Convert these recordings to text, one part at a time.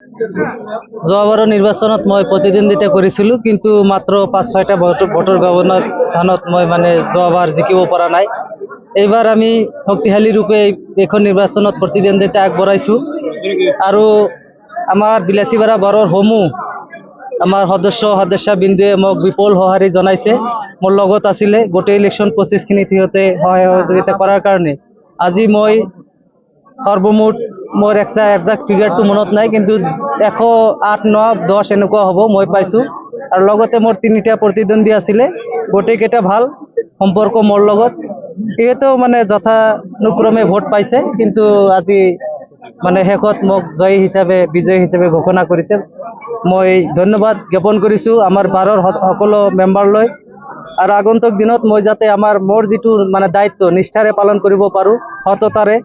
যোৱাবাৰৰ নিৰ্বাচনত মই প্ৰতিদ্বন্দ্বিতা কৰিছিলোঁ, কিন্তু মাত্ৰ 5-6টা ভোটৰ ব্যৱধানত মই যোৱাবাৰ জিকিব পৰা নাই। এইবাৰ আমি শক্তিশালী ৰূপে এইখন নিৰ্বাচনত প্ৰতিদ্বন্দ্বিতা আগবঢ়াইছোঁ আৰু আমাৰ বিলাসীপাৰা বাৰৰ সমূহ আমাৰ সদস্যা বিন্দুৱে মোক বিপুল সঁহাৰি জনাইছে। মোৰ লগত আছিলে গোটেই ইলেকশ্যন প্ৰচেছখিনিত সিহঁতে সহায় সহযোগিতা কৰাৰ কাৰণে আজি মই সৰ্বমুঠ মোৰ একজাক্ট ফিগাৰটো মনত নাই, কিন্তু 108, 9, 10 এনেকুৱা হ'ব মই পাইছোঁ। আৰু লগতে মোৰ 3টা প্ৰতিদ্বন্দ্বী আছিলে, গোটেইকেইটা ভাল সম্পৰ্ক মোৰ লগত। সিহঁতেও যথানুক্ৰমে ভোট পাইছে, কিন্তু আজি শেষত মোক বিজয়ী হিচাপে ঘোষণা কৰিছে। মই ধন্যবাদ জ্ঞাপন কৰিছোঁ আমাৰ বাৰৰ সকলো মেম্বাৰলৈ। আৰু আগন্তুক দিনত মই যাতে মোৰ যিটো দায়িত্ব নিষ্ঠাৰে পালন কৰিব পাৰোঁ, সততাৰে,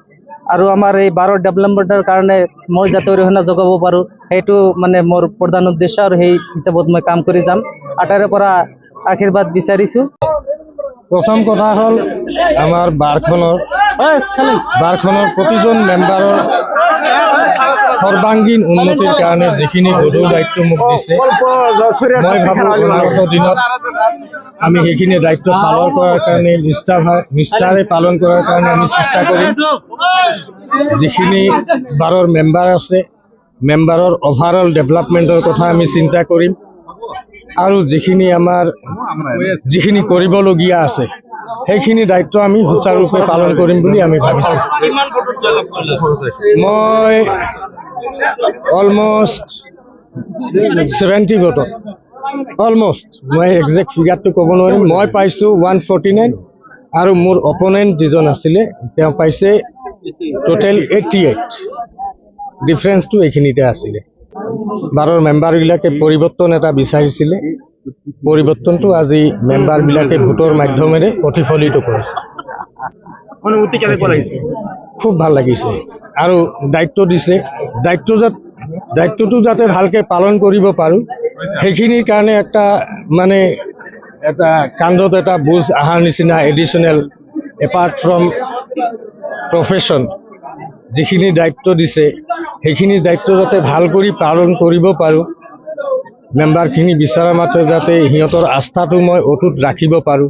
আৰু আমাৰ এই বাৰৰ ডেভেলপমেণ্টৰ কাৰণে মই যাতে অৰিহণা যোগাব পাৰোঁ, সেইটো মোৰ প্ৰধান উদ্দেশ্য, আৰু সেই হিচাপত মই কাম কৰি যাম। আটাইৰে পৰা আশীৰ্বাদ বিচাৰিছোঁ। প্ৰথম কথা হ'ল আমাৰ বাৰখনৰ প্ৰতিজন মেম্বাৰৰ সৰ্বাংগীন উন্নতিৰ কাৰণে যিখিনি গধুৰ দায়িত্ব মোক দিছে, মই ভাবোঁ অনাগত দিনত আমি সেইখিনি দায়িত্ব পালন কৰাৰ কাৰণে নিষ্ঠাৰে পালন কৰাৰ কাৰণে আমি চেষ্টা কৰিম। যিখিনি বাৰৰ মেম্বাৰ আছে, মেম্বাৰৰ অভাৰঅল ডেভেলপমেণ্টৰ কথা আমি চিন্তা কৰিম, আৰু যিখিনি কৰিবলগীয়া আছে সেইখিনি দায়িত্ব আমি সুচাৰুৰূপে পালন কৰিম বুলি আমি ভাবিছোঁ। মই অলমষ্ট 70 ভোটত, মই একজেক্ট ফিগাৰটো ক'ব নোৱাৰিম। মই পাইছোঁ 149, আৰু মোৰ অপনেণ্ট যিজন আছিলে তেওঁ পাইছে টোটেল 88। ডিফাৰেঞ্চটো এইখিনিতে আছিলে। বাৰৰ মেম্বাৰবিলাকে পৰিৱৰ্তন এটা বিচাৰিছিলে, পৰিৱৰ্তনটো আজি মেম্বাৰবিলাকে ভোটৰ মাধ্যমেৰে প্ৰতিফলিত কৰিছে। খুব ভাল লাগিছে, আৰু দায়িত্ব দিছে, দায়িত্বটো যাতে ভালকৈ পালন কৰিব পাৰোঁ, সেইখিনিৰ কাৰণে এটা কান্ধত এটা বোজ অহাৰ নিচিনা এডিশ্যনেল, এপাৰ্ট ফ্ৰম প্ৰফেশ্যন যিখিনি দায়িত্ব দিছে, সেইখিনি দায়িত্ব যাতে ভাল কৰি পালন কৰিব পাৰোঁ, মেম্বাৰখিনি বিচৰা মতে যাতে সিহঁতৰ আস্থাটো মই অটুট ৰাখিব পাৰোঁ,